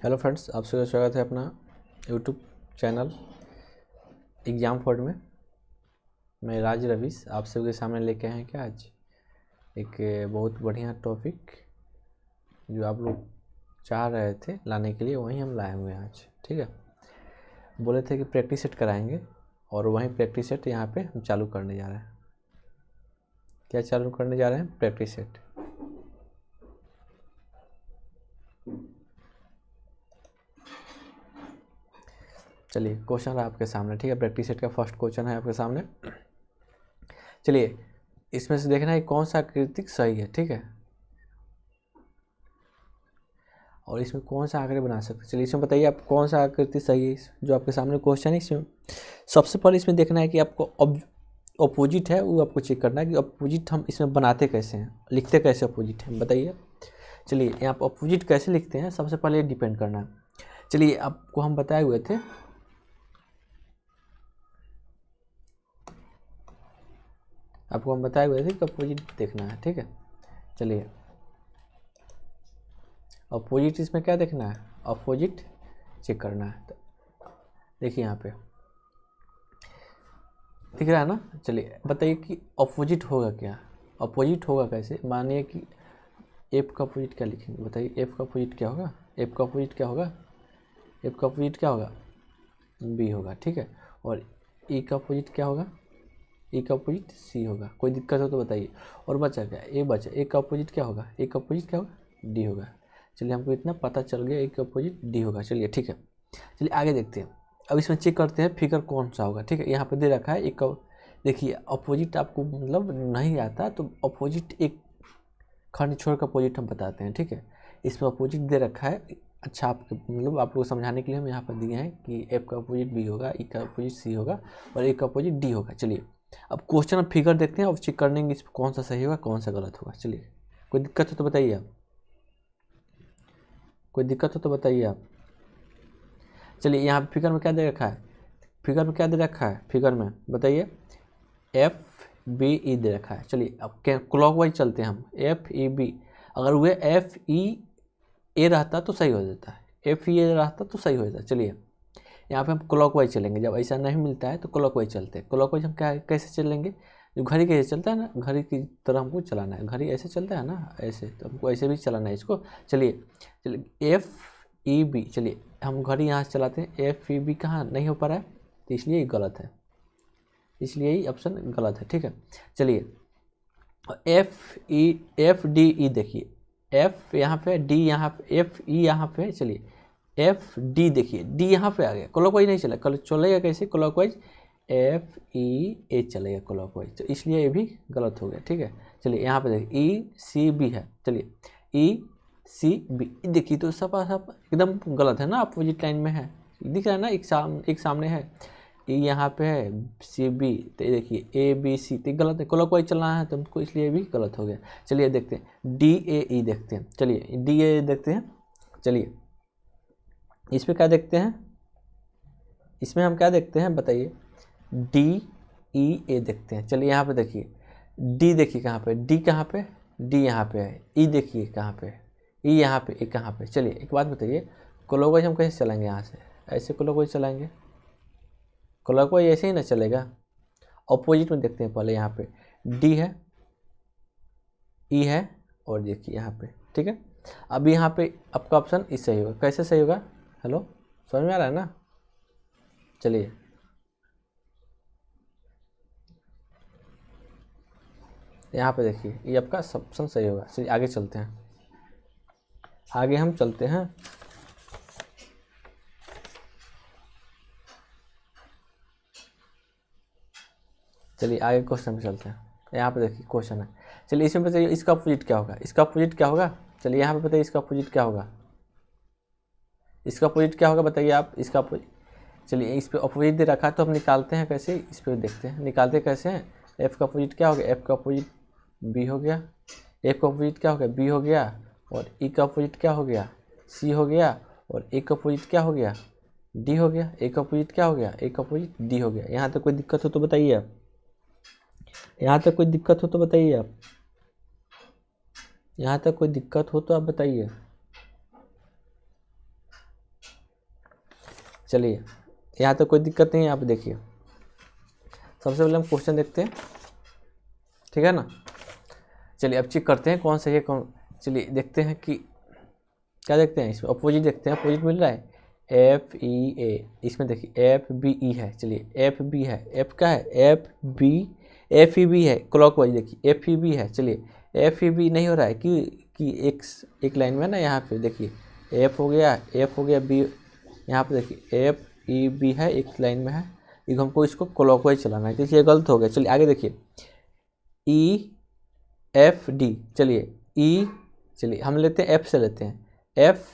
Hello friends, आप सबका स्वागत है अपना यूट्यूब चैनल एग्ज़ाम फोर्ड में। मैं राज रवीश आप सबके सामने लेके आए हैं क्या आज एक बहुत बढ़िया टॉपिक जो आप लोग चाह रहे थे लाने के लिए, वहीं हम लाए हुए हैं आज। ठीक है, बोले थे कि प्रैक्टिस सेट कराएंगे और वहीं प्रैक्टिस सेट यहाँ पे हम चालू करने जा रहे हैं। क्या चालू करने जा रहे हैं? Practice set. चलिए, क्वेश्चन है आपके सामने। ठीक है, प्रैक्टिस सेट का फर्स्ट क्वेश्चन है आपके सामने। चलिए, इसमें से देखना है कौन सा आकृति सही है। ठीक है, और इसमें कौन सा आंकड़े बना सकते हैं। चलिए, इसमें बताइए आप कौन सा आकृति सही है जो आपके सामने क्वेश्चन है। इसमें सबसे पहले इसमें देखना है कि आपको अपोजिट है, वो आपको चेक करना है कि अपोजिट हम इसमें बनाते कैसे हैं, लिखते कैसे अपोजिट है, बताइए। चलिए, यहाँ पर अपोजिट कैसे लिखते हैं सबसे पहले डिपेंड करना है। चलिए, आपको हम बताए हुए थे, कि अपोजिट देखना है। ठीक है, चलिए अपोजिट इसमें क्या देखना है, अपोजिट चेक करना है। तो देखिए यहाँ पे दिख रहा है ना। चलिए बताइए कि अपोजिट होगा क्या, अपोजिट होगा कैसे। मानिए कि एफ का अपोजिट क्या लिखेंगे, बताइए। एफ का अपोजिट क्या होगा, एफ का अपोजिट क्या होगा, एफ का अपोजिट क्या होगा, बी होगा। ठीक है, और ई का अपोजिट क्या होगा, ए का अपोजिट सी होगा। कोई दिक्कत हो तो बताइए। और बचा क्या, ए बचा, ए का अपोजिट क्या होगा, ए का अपोजिट क्या होगा, डी होगा। चलिए, हमको इतना पता चल गया, ए का अपोजिट डी होगा। चलिए ठीक है, चलिए आगे देखते हैं। अब इसमें चेक करते हैं फिगर कौन सा होगा। ठीक है, यहाँ पे दे रखा है एक, देखिए अपोजिट आपको मतलब नहीं आता तो अपोजिट एक खंड छोड़ कर अपोजिट हम बताते हैं। ठीक है, इसमें अपोजिट दे रखा है। अच्छा, आपके मतलब आप लोग समझाने के लिए हम यहाँ पर दिए हैं कि एफ का अपोजिट बी होगा, ई का अपोजिट सी होगा और ए का अपोजिट डी होगा। चलिए अब क्वेश्चन अब फिगर देखते हैं और चेक कर लेंगे इसमें कौन सा सही होगा कौन सा गलत होगा। चलिए, कोई दिक्कत हो तो बताइए आप, कोई दिक्कत हो तो बताइए आप। चलिए, यहाँ फिगर में क्या दे रखा है, फिगर में क्या दे रखा है, फिगर में बताइए एफ बी ई दे रखा है। चलिए अब क्लॉकवाइज चलते हैं हम, एफ ई बी। अगर वह एफ ई ए रहता तो सही हो जाता है, एफ ई ए रहता तो सही हो जाता। चलिए यहाँ पे हम क्लॉकवाइज चलेंगे, जब ऐसा नहीं मिलता है तो क्लॉकवाइज चलते हैं। क्लॉकवाइज हम क्या कैसे चलेंगे, जो घड़ी कैसे चलता है ना, घड़ी की तरह हमको चलाना है। घड़ी ऐसे चलता है ना, ऐसे, तो हमको ऐसे भी चलाना है इसको। चलिए चलिए एफ ई बी, चलिए हम घड़ी यहाँ से चलाते हैं, एफ ई बी कहाँ नहीं हो पा रहा है तो इसलिए ये गलत है, इसलिए ही ऑप्शन गलत है। ठीक है, चलिए एफ डी ई देखिए, एफ यहाँ पे, डी यहाँ पे, एफ ई यहाँ पे। चलिए एफ डी देखिए, डी यहाँ पे आ गया, क्लॉकवाइज नहीं चला, कल चलेगा कैसे क्लॉकवाइज, एफ ई ए चलेगा क्लॉकवाइज, तो इसलिए ये भी गलत हो गया। ठीक है, चलिए यहाँ पे देखिए ई सी बी है। चलिए ई सी बी देखिए, तो सब एकदम गलत है ना, अपोजिट लाइन में है, दिख रहा है ना, एक सामने है। ई यहाँ पे है, सी बी, तो देखिए ए बी सी, तो गलत है, क्लॉकवाइज चलना है तो हमको, इसलिए भी गलत हो गया। चलिए देखते हैं डी ए ई देखते हैं। चलिए डी ए देखते हैं। चलिए इसमें क्या देखते हैं, इसमें हम क्या देखते हैं बताइए, डी ई ए देखते हैं। चलिए यहाँ पे देखिए डी, देखिए कहाँ पे, डी कहाँ पे, डी यहाँ पे है। ई देखिए कहाँ पे, ई यहाँ पे, ए कहाँ पे। चलिए एक बात बताइए, क्लॉकवाइज हम कैसे चलाएंगे, यहाँ से ऐसे क्लॉकवाइज चलाएंगे, क्लॉकवाइज ऐसे ही ना चलेगा। अपोजिट में देखते हैं पहले, यहाँ पे डी है, ई है, और देखिए यहाँ पे। ठीक है, अब यहाँ पे आपका ऑप्शन इस सही होगा। कैसे सही होगा, हेलो समझ में आ रहा है ना। चलिए यहाँ पे देखिए ये आपका ऑप्शन सही होगा। चलिए आगे चलते हैं, आगे हम चलते हैं। चलिए आगे क्वेश्चन में चलते हैं। यहाँ पे देखिए क्वेश्चन है। चलिए इसमें बताइए इसका अपोजिट क्या होगा, इसका अपोजिट क्या होगा। चलिए यहाँ पे बताइए इसका अपोजिट क्या होगा, इसका अपोजिट क्या होगा बताइए आप, इसका अपोजिट। चलिए इस पर अपोजिट दे रखा है तो हम निकालते हैं कैसे, इस पर देखते हैं निकालते कैसे हैं। एफ का अपोजिट क्या हो गया, एफ का अपोजिट बी हो गया, एफ का अपोजिट क्या हो गया, बी हो गया, और ई का अपोजिट क्या हो गया, सी हो गया, और ए का अपोजिट क्या हो गया, डी हो गया। ए का अपोजिट क्या हो गया, ए का अपोजिट डी हो गया। यहाँ तक कोई दिक्कत हो तो बताइए आप, यहाँ तक कोई दिक्कत हो तो बताइए आप, यहाँ तक कोई दिक्कत हो तो आप बताइए। चलिए यहाँ तो कोई दिक्कत नहीं है। आप देखिए सबसे पहले हम क्वेश्चन देखते हैं, ठीक है ना। चलिए अब चेक करते हैं कौन सही है कौन। चलिए देखते हैं कि क्या देखते हैं, इसमें अपोजिट देखते हैं। अपोजिट मिल रहा है एफ ई ए, इसमें देखिए एफ बी ई है। चलिए एफ बी है, एफ क्या है, एफ ई बी है क्लॉकवाइज। देखिए एफ ई बी है। चलिए एफ ई बी नहीं हो रहा है कि एक लाइन में ना, यहाँ पे देखिए एफ हो गया बी, यहाँ पे देखिए एफ ई बी है एक लाइन में है, हमको इसको क्लॉकवाइज चलाना है, तो इसलिए गलत हो गया। चलिए आगे देखिए ई एफ डी। चलिए ई, चलिए हम लेते हैं एफ से लेते हैं, एफ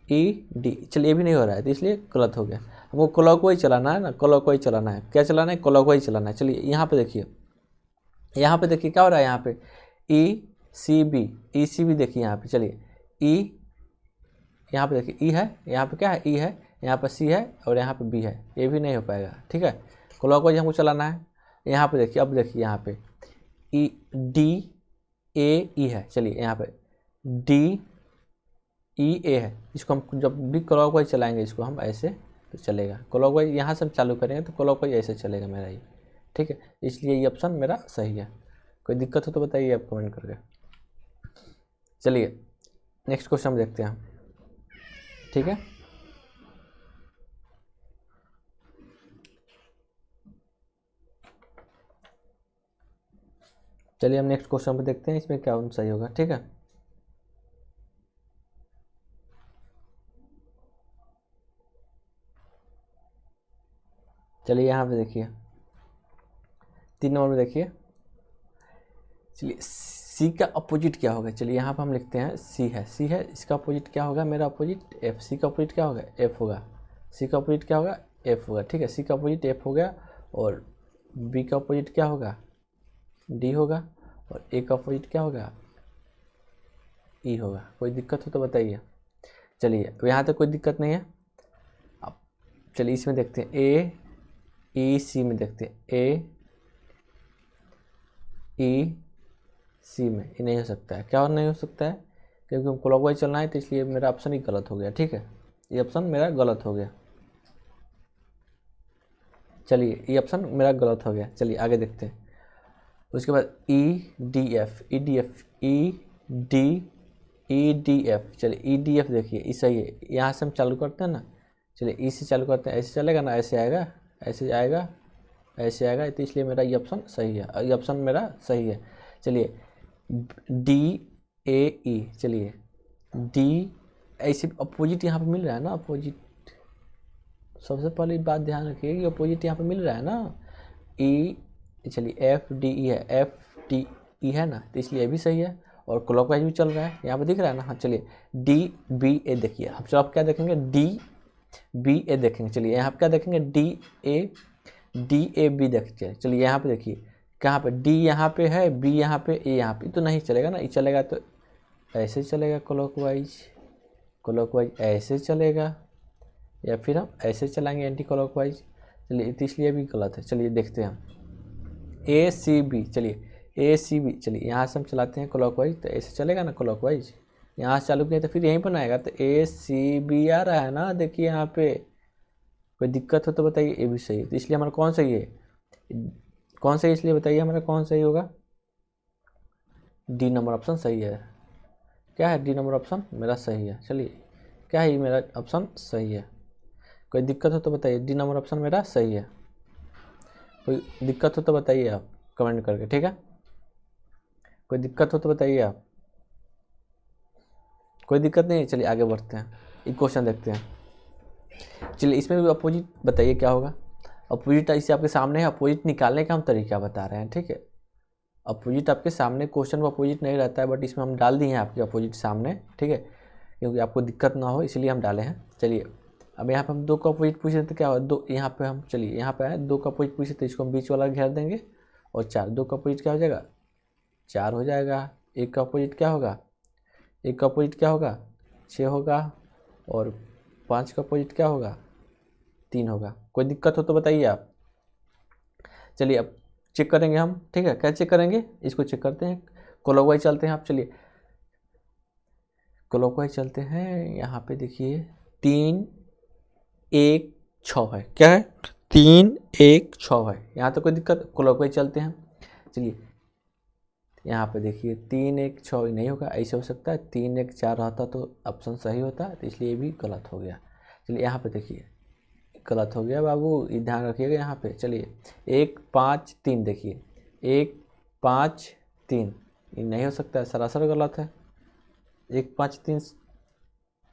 ई डी। चलिए ये भी नहीं हो रहा है, तो इसलिए गलत हो गया। हमको क्लॉकवाइज चलाना है ना, क्लॉकवाइज चलाना है। क्या चलाना है, क्लॉकवाइज चलाना है। चलिए यहाँ पे देखिए क्या हो रहा है, यहाँ पे ई सी बी देखिए यहाँ पे। चलिए ई, यहाँ पे देखिए ई है, यहाँ पे क्या है, ई है, यहाँ पर सी है और यहाँ पे बी है, ये भी नहीं हो पाएगा, ठीक है। क्लॉकवाइज हमको चलाना है। यहाँ पे देखिए, अब देखिए यहाँ पे ई डी ए ई है। चलिए यहाँ पे डी ई ए है, इसको हम जब भी क्लॉकवाइज चलाएंगे इसको हम ऐसे तो चलेगा। क्लॉकवाइज यहाँ से हम चालू करेंगे तो क्लॉकवाइज ऐसे चलेगा मेरा ये, ठीक है। इसलिए ये ऑप्शन मेरा सही है। कोई दिक्कत हो तो बताइए आप कमेंट करके। चलिए नेक्स्ट क्वेश्चन हम देखते हैं, ठीक है। चलिए हम नेक्स्ट क्वेश्चन पे देखते हैं इसमें क्या सही होगा, ठीक है। चलिए यहाँ पे देखिए 3 नंबर में देखिए। चलिए सी का अपोजिट क्या होगा। चलिए यहाँ पर हम लिखते हैं सी है, इसका अपोजिट क्या होगा, मेरा अपोजिट एफ। सी का अपोजिट क्या होगा, एफ होगा। सी का अपोजिट क्या होगा, एफ होगा, ठीक है। सी का अपोजिट एफ हो गया, और बी का अपोजिट क्या होगा, डी होगा, और ए का अपोजिट क्या होगा, ई होगा। कोई दिक्कत हो तो बताइए। चलिए यहाँ तक कोई दिक्कत नहीं है। अब चलिए इसमें देखते हैं ए ई सी में देखते हैं, ए ई सी में ये नहीं हो सकता है। क्या नहीं हो सकता है, क्योंकि हम क्लॉकवाइज चलना है, तो इसलिए मेरा ऑप्शन ही गलत हो गया, ठीक है। ये ऑप्शन मेरा गलत हो गया। चलिए ये ऑप्शन मेरा गलत हो गया। चलिए आगे देखते हैं। उसके बाद ई डी एफ, चलिए ई डी एफ देखिए ये सही है। यहाँ से हम चालू करते हैं ना, चलिए ई से चालू करते हैं, ऐसे चलेगा ना, ऐसे आएगा, ऐसे आएगा, ऐसे आएगा, तो इसलिए मेरा ये ऑप्शन सही है। ये ऑप्शन मेरा सही है। चलिए डी ए ई, चलिए डी ऐसे अपोजिट यहाँ पे मिल रहा है ना, अपोजिट। सबसे पहले बात ध्यान रखिए कि अपोजिट यहाँ पे मिल रहा है ना, ई। चलिए एफ डी ई है, एफ डी ई है ना, तो इसलिए ये भी सही है, और क्लॉकवाइज भी चल रहा है, यहाँ पे दिख रहा है ना। हाँ चलिए डी बी ए देखिए। हम चलो आप क्या देखेंगे, डी बी ए देखेंगे। चलिए यहाँ पे क्या देखेंगे, डी ए बी देखिए। चलिए यहाँ पे देखिए कहाँ पे डी यहाँ पे है, बी यहाँ पे, ए यहाँ पे, तो नहीं चलेगा ना। ये चलेगा तो ऐसे चलेगा क्लॉकवाइज ऐसे चलेगा, या फिर हम ऐसे चलाएंगे एंटी क्लॉकवाइज। चलिए तो इसलिए भी गलत है। चलिए देखते हैं हम ए सी बी। चलिए ए सी बी, चलिए यहाँ से हम चलाते हैं क्लॉकवाइज, तो ऐसे चलेगा ना क्लॉकवाइज। यहाँ से चालू किया तो फिर यहीं पर आएगा, तो ए सी बी आ रहा है ना, देखिए यहाँ पे। कोई दिक्कत हो तो बताइए। ए भी सही है, तो इसलिए हमारा कौन सही है, कौन सही, इसलिए बताइए हमारा कौन सही होगा। डी नंबर ऑप्शन सही है। क्या है, डी नंबर ऑप्शन मेरा सही है। चलिए क्या है, मेरा ऑप्शन सही है। कोई दिक्कत हो तो बताइए, डी नंबर ऑप्शन मेरा सही है। कोई दिक्कत हो तो बताइए आप कमेंट करके, ठीक है। कोई दिक्कत हो तो बताइए आप। कोई दिक्कत नहीं है। चलिए आगे बढ़ते हैं, एक क्वेश्चन देखते हैं। चलिए इसमें भी अपोजिट बताइए क्या होगा। अपोजिट इसे आपके सामने है, अपोजिट निकालने का हम तरीका बता रहे हैं, ठीक है। अपोजिट आपके सामने, क्वेश्चन में अपोजिट नहीं रहता है, बट इसमें हम डाल दिए हैं आपके अपोजिट सामने, ठीक है, क्योंकि आपको दिक्कत ना हो इसलिए हम डाले हैं। चलिए अब यहाँ पे हम 2 का अपोजिट पूछे तो क्या होगा, 2 यहाँ पे हम, चलिए यहाँ पे है 2 का अपोजिट पूछे तो इसको हम बीच वाला घेर देंगे, और 4, 2 का अपोजिट क्या हो जाएगा, 4 हो जाएगा। 1 का अपोजिट क्या होगा, 1 का अपोजिट क्या होगा, 6 होगा, और 5 का अपोजिट क्या होगा, 3 होगा। कोई दिक्कत हो तो बताइए आप। चलिए अब चेक करेंगे हम, ठीक है। क्या चेक करेंगे, इसको चेक करते हैं। क्लॉकवाइज चलते हैं आप, चलिए क्लॉकवाइज चलते हैं। यहाँ पे देखिए 3 1 6 है, क्या है 3 1 6 है। यहाँ तो कोई दिक्कत, क्लॉकवाइज चलते हैं। चलिए यहाँ पे देखिए 3 1 6 नहीं होगा, ऐसे हो सकता है 3 1 4 रहता तो ऑप्शन सही होता, तो इसलिए ये भी गलत हो गया। चलिए यहाँ पे देखिए गलत हो गया बाबू, ये ध्यान रखिएगा यहाँ पे। चलिए 1 5 3 देखिए 1 5 3 ये नहीं हो सकता है, सरासर गलत है। 1 5 3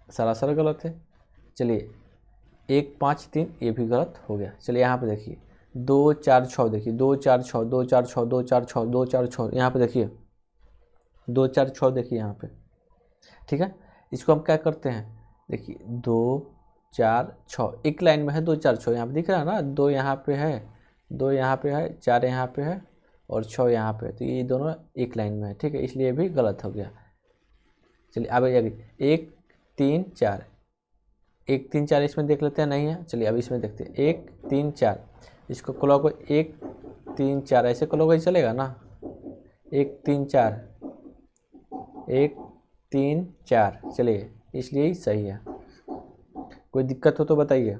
सरासर गलत है। चलिए 1 5 3 ये भी गलत हो गया। चलिए यहाँ पे देखिए 2 4 6 देखिए 2 4 6 2 4 6 2 4 6 2 4 6 यहाँ पे देखिए 2 4 6 देखिए यहाँ पे, ठीक है। इसको हम क्या करते हैं, देखिए 2 4 6 एक लाइन में है, 2 4 6 यहाँ पे दिख रहा है ना, 2 यहाँ पे है, 2 यहाँ पे है, 4 यहाँ पे है और 6 यहाँ पे है, तो ये दोनों एक लाइन में है, ठीक है, इसलिए भी गलत हो गया। चलिए अब आगे 1 3 4 1 3 4 इसमें देख लेते हैं, नहीं है। चलिए अब इसमें देखते हैं 1 3 4, इसको क्लॉकवाइज 1 3 4 ऐसे क्लॉकवाइज चलेगा ना, 1 3 4 1 3 4, चलिए इसलिए ही सही है। कोई दिक्कत हो तो बताइए,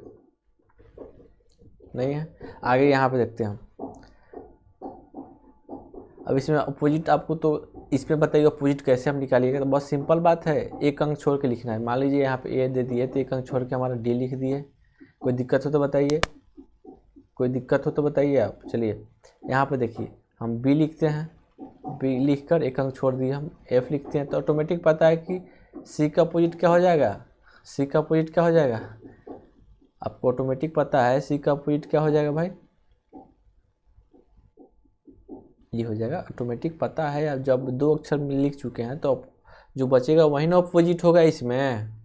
नहीं है। आगे यहाँ पे देखते हैं हम। अब इसमें अपोजिट आपको तो इसमें बताइए अपोजिट कैसे हम निकालिएगा, तो बहुत सिंपल बात है, एक अंक छोड़ के लिखना है। मान लीजिए यहाँ पे ए दे दिए तो एक अंक छोड़ के हमारा डी लिख दिए। कोई दिक्कत हो तो बताइए, कोई दिक्कत हो तो बताइए आप। चलिए यहाँ पे देखिए हम बी लिखते हैं, बी लिख कर एक अंक छोड़ दिए, हम एफ लिखते हैं, तो ऑटोमेटिक पता है कि सी का अपोजिट क्या हो जाएगा, सी का अपोजिट क्या हो जाएगा, आपको ऑटोमेटिक पता है सी का अपोजिट क्या हो जाएगा भाई, ये हो जाएगा, ऑटोमेटिक पता है। अब जब 2 अक्षर में लिख चुके हैं तो जो बचेगा वही ना अपोजिट होगा इसमें।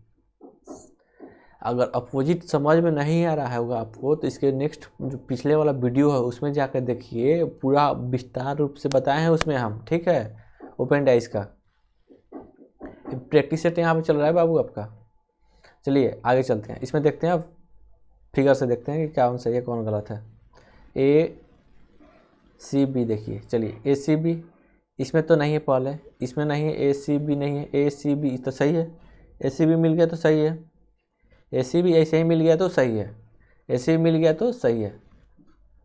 अगर अपोजिट समझ में नहीं आ रहा है होगा आपको, तो इसके नेक्स्ट जो पिछले वाला वीडियो है उसमें जाकर देखिए, पूरा विस्तार रूप से बताए हैं उसमें हम, ठीक है, ओपन डाइस का प्रैक्टिस सेट यहाँ पे चल रहा है बाबू आपका। चलिए आगे चलते हैं, इसमें देखते हैं, अब फिगर से देखते हैं कि कौन सही है कौन गलत है। ए सी बी देखिए, चलिए ए सी बी इसमें तो नहीं है, पहले इसमें नहीं है, ए सी बी नहीं है, ए सी बी तो सही है, ए सी बी मिल गया तो सही है, ए सी बी ऐसे ही मिल गया तो सही है, ए सी बी मिल गया तो सही है।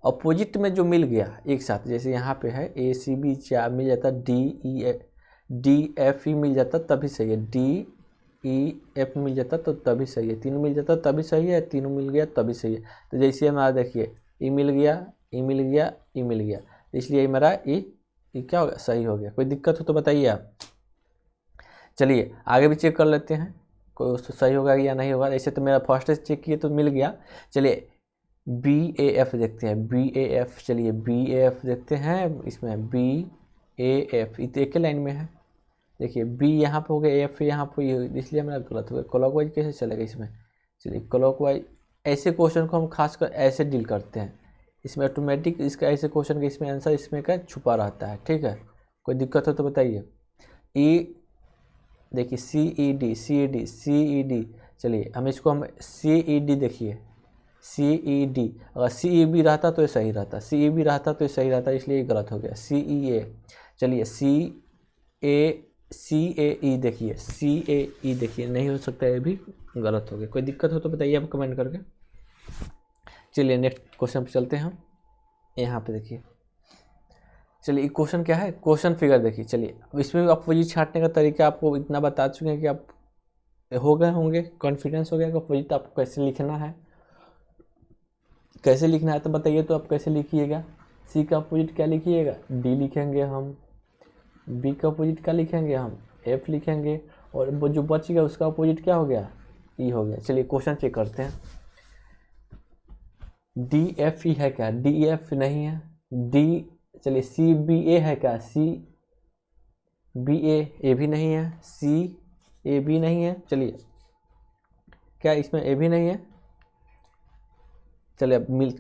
अपोजिट में जो मिल गया एक साथ, जैसे यहाँ पे है ए सी बी चार मिल जाता, डी एफ ई मिल जाता तभी सही है, डी ई एफ मिल जाता तो तभी सही है, तीनों मिल जाता तभी सही है, तीनों मिल गया तभी सही है। तो जैसे हमारा देखिए ई मिल गया, ई मिल गया, ई मिल गया, इसलिए मेरा ई क्या हो गया, सही हो गया। कोई दिक्कत हो तो बताइए आप। चलिए आगे भी चेक कर लेते हैं कोई सही होगा या नहीं होगा। ऐसे तो मेरा फर्स्ट चेक किए तो मिल गया। चलिए बी ए एफ देखते हैं, बी ए एफ, चलिए बी ए एफ देखते हैं, इसमें बी ए एफ तो एक ही लाइन में है। देखिए बी यहाँ पे हो गया, एफ यहाँ पे, इसलिए मेरा गलत हो गया। क्लॉकवाइज कैसे चलेगा इसमें, चलिए क्लॉकवाइज ऐसे क्वेश्चन को हम खासकर ऐसे डील करते हैं, इसमें ऑटोमेटिक इसका ऐसे क्वेश्चन का इसमें आंसर इसमें का छुपा रहता है, ठीक है। कोई दिक्कत हो तो बताइए। ई देखिए सी ई डी, सी ई डी, सी ई डी, चलिए हम इसको हम सी ई डी देखिए, सी ई डी, अगर सी ई बी रहता तो ये सही रहता, सी ई बी रहता तो ये सही रहता, इसलिए ये गलत हो गया। सी ई ए, चलिए सी ए ई देखिए, सी ए ई देखिए, नहीं हो सकता, ये भी गलत हो गया। कोई दिक्कत हो तो बताइए आप कमेंट करके। चलिए नेक्स्ट क्वेश्चन पे चलते हैं हम। यहाँ पे देखिए, चलिए क्वेश्चन क्या है, क्वेश्चन फिगर देखिए। चलिए अब इसमें भी अपोजिट छांटने का तरीका आपको इतना बता चुके हैं कि आप हो गए होंगे, कॉन्फिडेंस हो गया कि अपोजिट आपको कैसे लिखना है, कैसे लिखना है तो बताइए। तो आप कैसे लिखिएगा, सी का अपोजिट क्या लिखिएगा, डी लिखेंगे हम, बी का अपोजिट क्या लिखेंगे हम, एफ लिखेंगे, और वो जो बच गया उसका अपोजिट क्या हो गया, ई हो गया। चलिए क्वेश्चन चेक करते हैं। डी एफ ई है क्या, डी एफ नहीं है, डी, चलिए सी बी ए है क्या, सी बी ए भी नहीं है, सी ए बी नहीं है, चलिए क्या इसमें ए भी नहीं है। चलिए अब मिल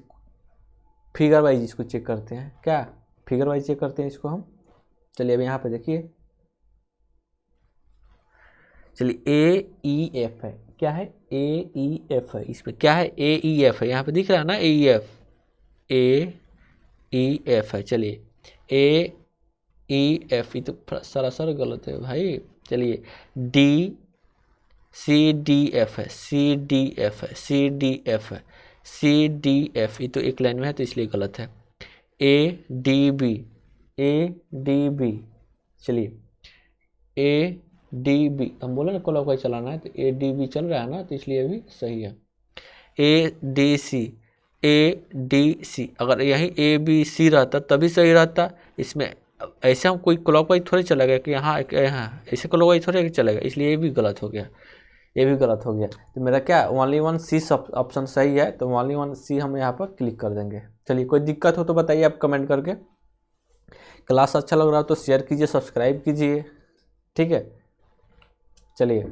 फिगर वाइज इसको चेक करते हैं, क्या फिगर वाइज चेक करते हैं इसको हम। चलिए अब यहाँ पे देखिए, चलिए ए ई एफ है, क्या है ए ई एफ है, इसमें क्या है ए ई एफ है, यहाँ पे दिख रहा है ना ए ई एफ, ए ई एफ है। चलिए ए ई एफ, ये तो सरासर गलत है भाई। चलिए डी सी डी एफ है, सी डी एफ है, सी डी एफ है, सी डी एफ, ये तो एक लाइन में है तो इसलिए गलत है। A D B, A D B, चलिए ए डी बी, हम बोले ना क्लॉकवाइज चलाना है तो ए डी बी चल रहा है ना, तो इसलिए भी सही है। A D C, A D C, अगर यही ए बी सी रहता तभी सही रहता। इसमें ऐसे हम कोई क्लॉकवाइज थोड़ी चलेगा कि यहाँ ऐसे क्लॉकवाइज थोड़ी चलेगा, इसलिए ये भी गलत हो गया, ये भी गलत हो गया। तो मेरा क्या ओनली वन सी ऑप्शन सही है, तो ओनली वन सी हम यहाँ पर क्लिक कर देंगे। चलिए कोई दिक्कत हो तो बताइए आप कमेंट करके। क्लास अच्छा लग रहा हो तो शेयर कीजिए, सब्सक्राइब कीजिए, ठीक है। चलिए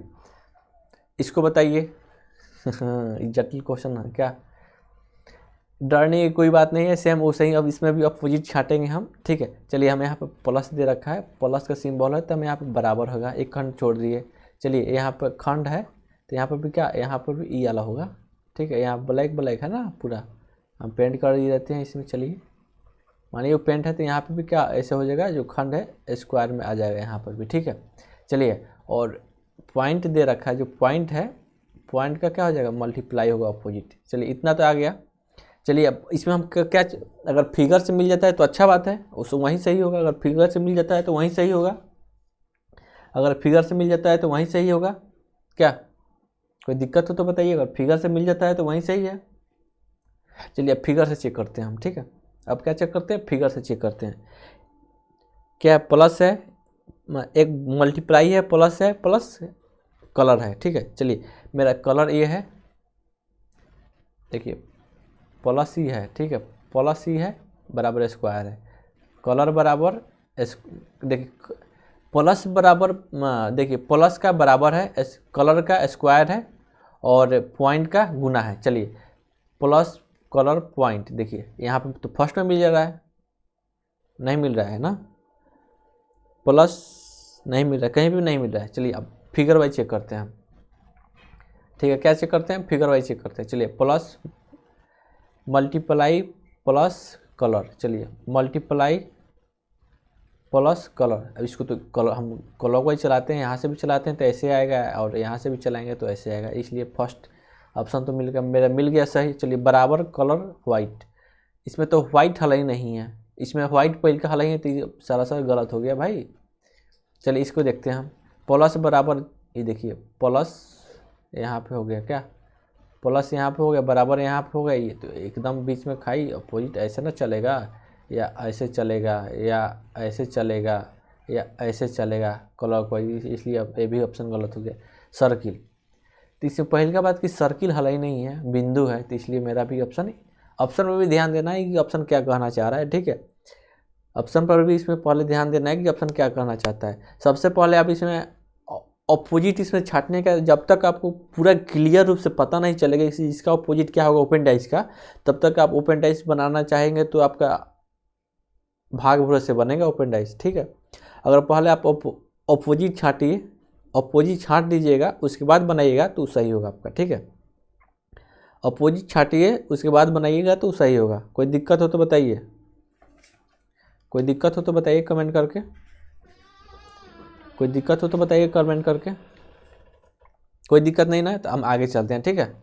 इसको बताइए जटिल क्वेश्चन है क्या, डरने की कोई बात नहीं है, सेम वैसे ही अब इसमें भी अपोजिट छाटेंगे हम, ठीक है। चलिए हमें यहाँ पे प्लस दे रखा है, प्लस का सिंबल है तो हम यहाँ पे बराबर होगा, एक खंड छोड़ दिए। चलिए यहाँ पर खंड है तो यहाँ पर भी क्या, यहाँ पर भी ई वाला होगा, ठीक है। यहाँ ब्लैक ब्लैक है ना पूरा, हम पेंट कर दिए रहते हैं इसमें। चलिए मानिए वो पेंट है तो यहाँ पर भी क्या ऐसे हो जाएगा, जो खंड है स्क्वायर में आ जाएगा यहाँ पर भी, ठीक है। चलिए और पॉइंट दे रखा है, जो पॉइंट है पॉइंट का क्या हो जाएगा, मल्टीप्लाई होगा अपोजिट। चलिए इतना तो आ गया। चलिए अब इसमें हम क्या, अगर फिगर से मिल जाता है तो अच्छा बात है, उसको वहीं सही होगा। अगर फिगर से मिल जाता है तो वहीं सही होगा, अगर फिगर से मिल जाता है तो वहीं सही होगा। क्या कोई दिक्कत हो तो बताइए, अगर फिगर से मिल जाता है तो वहीं सही है। चलिए अब फिगर से चेक करते हैं हम, ठीक है। अब क्या चेक करते हैं, फिगर से चेक करते हैं। क्या प्लस है, एक मल्टीप्लाई है, प्लस है, प्लस कलर है, ठीक है। चलिए मेरा कलर ये है, देखिए प्लस ही है, ठीक है। प्लस ही है बराबर स्क्वायर है, कलर बराबर देखिए प्लस बराबर, देखिए प्लस का बराबर है कलर का स्क्वायर है और पॉइंट का गुना है। चलिए प्लस कलर पॉइंट, देखिए यहाँ पे तो फर्स्ट में मिल जा रहा है, नहीं मिल रहा है ना, प्लस नहीं मिल रहा है, कहीं भी नहीं मिल रहा है। चलिए अब फिगर वाइज चेक करते हैं हम, ठीक है। क्या चेक करते हैं, फिगर वाइज चेक करते हैं। चलिए प्लस मल्टीप्लाई प्लस कलर, चलिए मल्टीप्लाई प्लस कलर। अब इसको तो कलर हम क्लॉकवाइज चलाते हैं, यहाँ से भी चलाते हैं तो ऐसे आएगा और यहाँ से भी चलाएंगे तो ऐसे आएगा, इसलिए फर्स्ट ऑप्शन तो मिल गया, मेरा मिल गया सही। चलिए बराबर कलर वाइट, इसमें तो वाइट हल ही नहीं है, इसमें वाइट पहले का हल ही है तो सरासर गलत हो गया भाई। चलिए इसको देखते हैं हम, प्लस बराबर, ये देखिए प्लस यहाँ पे हो गया, क्या प्लस यहाँ पे हो गया, बराबर यहाँ पे हो गया, ये तो एकदम बीच में खाई अपोजिट। ऐसे ना चलेगा, या ऐसे चलेगा, या ऐसे चलेगा, या ऐसे चलेगा क्लॉकवाइज, इसलिए अब ये भी ऑप्शन गलत हो गया। सर्किल, तो इससे पहले का बात कि सर्किल हल ही नहीं है, बिंदु है, तो इसलिए मेरा भी ऑप्शन में भी ध्यान देना है कि ऑप्शन क्या कहना चाह रहा है, ठीक है। ऑप्शन पर भी इसमें पहले ध्यान देना है कि ऑप्शन क्या कहना चाहता है। सबसे पहले आप इसमें ऑपोजिट इसमें छाटने का, जब तक आपको पूरा क्लियर रूप से पता नहीं चलेगा इसका ऑपोजिट क्या होगा ओपन डाइस का, तब तक आप ओपन डाइस बनाना चाहेंगे तो आपका भाग भरोसे से बनेगा ओपन डाइस, ठीक है। अगर पहले आप ऑपोजिट छाटिए, ऑपोजिट छाट दीजिएगा उसके बाद बनाइएगा तो सही होगा आपका, ठीक है। ऑपोजिट छाटिए उसके बाद बनाइएगा तो सही होगा। कोई दिक्कत हो तो बताइए, कोई दिक्कत हो तो बताइए कमेंट करके, कोई दिक्कत हो तो बताइए कमेंट करके। कोई दिक्कत नहीं ना तो हम आगे चलते हैं, ठीक है।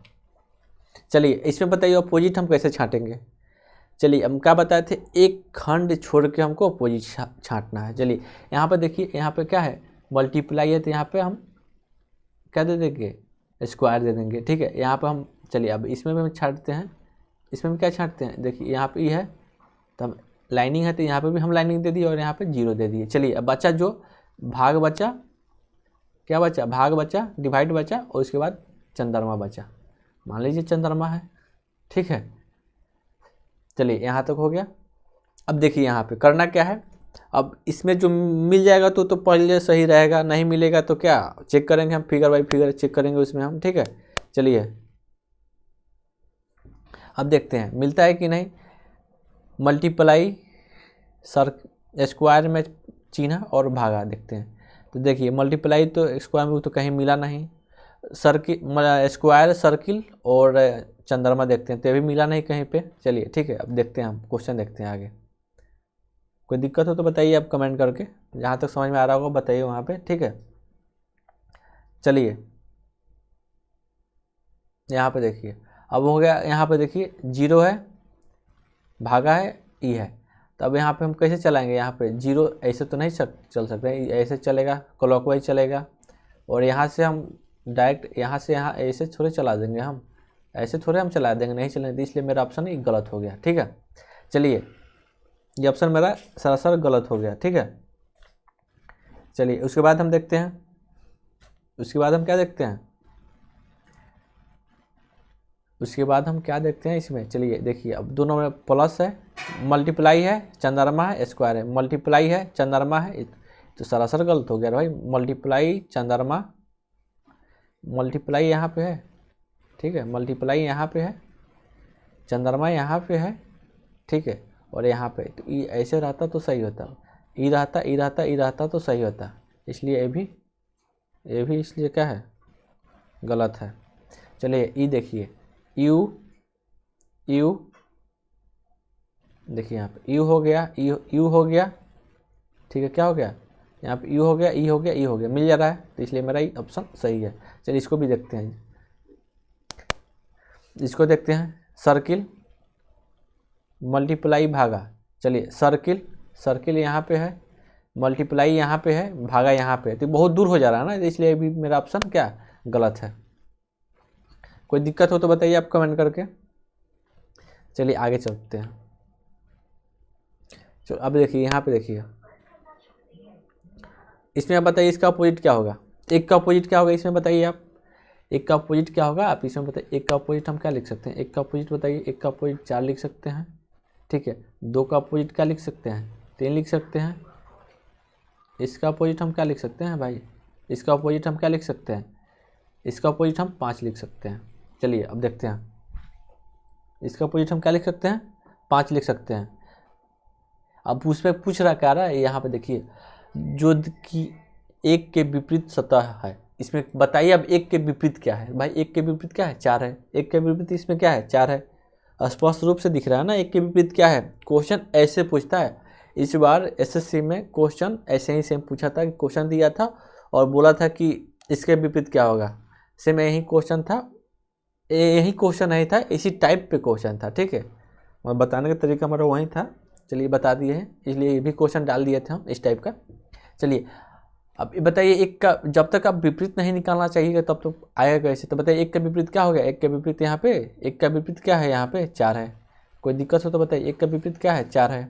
चलिए इसमें बताइए अपोजिट हम कैसे छाटेंगे। चलिए हम क्या बताए थे, एक खंड छोड़ के हमको अपोजिट छाटना है। चलिए यहाँ पर देखिए, यहाँ पे क्या है मल्टीप्लाई है, तो यहाँ पे हम क्या दे देंगे, स्क्वायर दे देंगे, ठीक है। यहाँ पे हम, चलिए अब इसमें भी हम छाटते हैं, इसमें भी क्या छाटते हैं, देखिए यहाँ पे ई है तो हम लाइनिंग है तो यहाँ पे भी हम लाइनिंग दे दिए और यहाँ पे जीरो दे दिए। चलिए अब बचा जो भाग बचा, क्या बचा, भाग बचा, डिवाइड बचा और उसके बाद चंद्रमा बचा, मान लीजिए चंद्रमा है, ठीक है। चलिए यहाँ तक हो गया। अब देखिए यहाँ पे करना क्या है, अब इसमें जो मिल जाएगा तो पहले सही रहेगा, नहीं मिलेगा तो क्या चेक करेंगे हम, फिगर बाई फिगर चेक करेंगे उसमें हम, ठीक है। चलिए अब देखते हैं मिलता है कि नहीं। मल्टीप्लाई स्क्वायर में चिन्ह और भागा देखते हैं, तो देखिए मल्टीप्लाई तो स्क्वायर में तो कहीं मिला नहीं, सर्किल स्क्वायर सर्किल और चंद्रमा देखते हैं तो भी मिला नहीं कहीं पे। चलिए ठीक है, अब देखते हैं हम क्वेश्चन देखते हैं आगे। कोई दिक्कत हो तो बताइए आप कमेंट करके, जहाँ तक समझ में आ रहा होगा बताइए वहाँ पे, ठीक है। चलिए यहाँ पे देखिए अब हो गया, यहाँ पे देखिए 0 है, भागा है, ई है। तो अब यहाँ पे हम कैसे चलाएंगे, यहाँ पे 0 ऐसे तो नहीं चल सकते, ऐसे चलेगा, क्लॉकवाइज चलेगा। और यहाँ से हम डायरेक्ट यहाँ से यहाँ ऐसे थोड़े चला देंगे, हम ऐसे थोड़े हम चला देंगे, नहीं चलेंगे। इसलिए मेरा ऑप्शन ही गलत हो गया। ठीक है, चलिए ये ऑप्शन मेरा सरासर गलत हो गया। ठीक है, चलिए उसके बाद हम देखते हैं, उसके बाद हम क्या देखते हैं, उसके बाद हम क्या देखते हैं इसमें। चलिए देखिए अब दोनों में प्लस है, मल्टीप्लाई है, चंद्रमा है, स्क्वायर है। मल्टीप्लाई है, चंद्रमा है, तो सरासर गलत हो गया भाई। मल्टीप्लाई चंद्रमा, मल्टीप्लाई यहाँ पे है, ठीक है, मल्टीप्लाई यहाँ पे है, चंद्रमा यहाँ पे है, ठीक है, और यहाँ पे तो ई ऐसे रहता तो सही होता, ई रहता, ई रहता, ई रहता तो सही होता। इसलिए ये भी इसलिए क्या है, गलत है। चलिए ई देखिए, यू देखिए यहाँ पे यू हो गया, यू हो गया, ठीक है, क्या हो गया यहाँ पे, यू हो गया, ई हो गया, ई हो गया, मिल जा रहा है। तो इसलिए मेरा ये ऑप्शन सही है। चलिए इसको भी देखते हैं, इसको देखते हैं। सर्किल मल्टीप्लाई भागा, चलिए सर्किल यहाँ पे है, मल्टीप्लाई यहाँ पे है, भागा यहाँ पे है, तो बहुत दूर हो जा रहा है ना, इसलिए भी मेरा ऑप्शन क्या गलत है। कोई दिक्कत हो तो बताइए आप कमेंट करके। चलिए आगे चलते हैं। चलो अब देखिए यहाँ पे देखिए, इसमें आप बताइए इसका अपोजिट क्या होगा, एक का अपोजिट क्या होगा इसमें बताइए आप, एक का अपोजिट क्या होगा आप इसमें बताइए। एक का अपोजिट हम क्या लिख सकते हैं, एक का अपोजिट बताइए। एक का अपोजिट 4 लिख सकते हैं, ठीक है। 2 का अपोजिट क्या लिख सकते हैं, 3 लिख सकते हैं। इसका अपोजिट हम क्या लिख सकते हैं भाई, इसका अपोजिट हम क्या लिख सकते हैं, इसका अपोजिट हम 5 लिख सकते हैं। चलिए अब देखते हैं, इसका अपोजिट हम क्या लिख सकते हैं, 5 लिख सकते हैं। अब उसमें पूछ रहा क्या रहा है, यहाँ पे देखिए, जो कि 1 के विपरीत सतह है, इसमें बताइए अब 1 के विपरीत क्या है भाई। 1 के विपरीत क्या है, 4 है। 1 के विपरीत इसमें क्या है, 4 है। स्पष्ट रूप से दिख रहा है ना 1 के विपरीत क्या है। क्वेश्चन ऐसे पूछता है, इस बार एसएससी में क्वेश्चन ऐसे ही सेम पूछा था, कि क्वेश्चन दिया था और बोला था कि इसके विपरीत क्या होगा। सेम यही क्वेश्चन था, यही क्वेश्चन नहीं था, इसी टाइप पे क्वेश्चन था, ठीक है। और बताने का तरीका हमारा वही था, चलिए बता दिए हैं, इसलिए ये भी क्वेश्चन डाल दिए थे हम इस टाइप का। चलिए अब बताइए, 1 का जब तक आप विपरीत नहीं निकालना चाहिए तब तो आएगा कैसे। तो बताइए 1 का विपरीत क्या हो गया, 1 का विपरीत यहाँ पे, 1 का विपरीत क्या है यहाँ पे, 4 है। कोई दिक्कत हो तो बताइए, 1 का विपरीत क्या है, 4 है।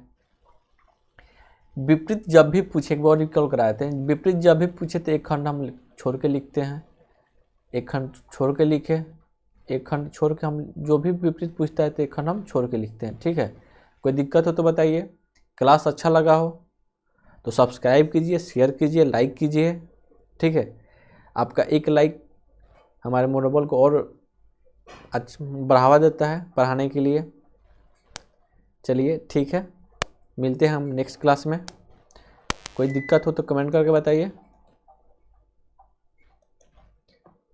विपरीत जब भी पूछे, एक बार रिकॉल कराते हैं, विपरीत जब भी पूछे तो एक खंड हम छोड़ के लिखते हैं, एक खंड छोड़ के लिखे, एक खंड छोड़ के हम जो भी विपरीत पूछता है तो एक खंड हम छोड़ के लिखते हैं, ठीक है। कोई दिक्कत हो तो बताइए। क्लास अच्छा लगा हो तो सब्सक्राइब कीजिए, शेयर कीजिए, लाइक कीजिए, ठीक है। आपका एक लाइक हमारे मनोबल को और अच्छा बढ़ावा देता है पढ़ाने के लिए। चलिए ठीक है, मिलते हैं हम नेक्स्ट क्लास में। कोई दिक्कत हो तो कमेंट करके बताइए,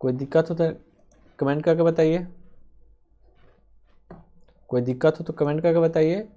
कोई दिक्कत हो तो कमेंट करके बताइए, कोई दिक्कत हो तो कमेंट करके बताइए।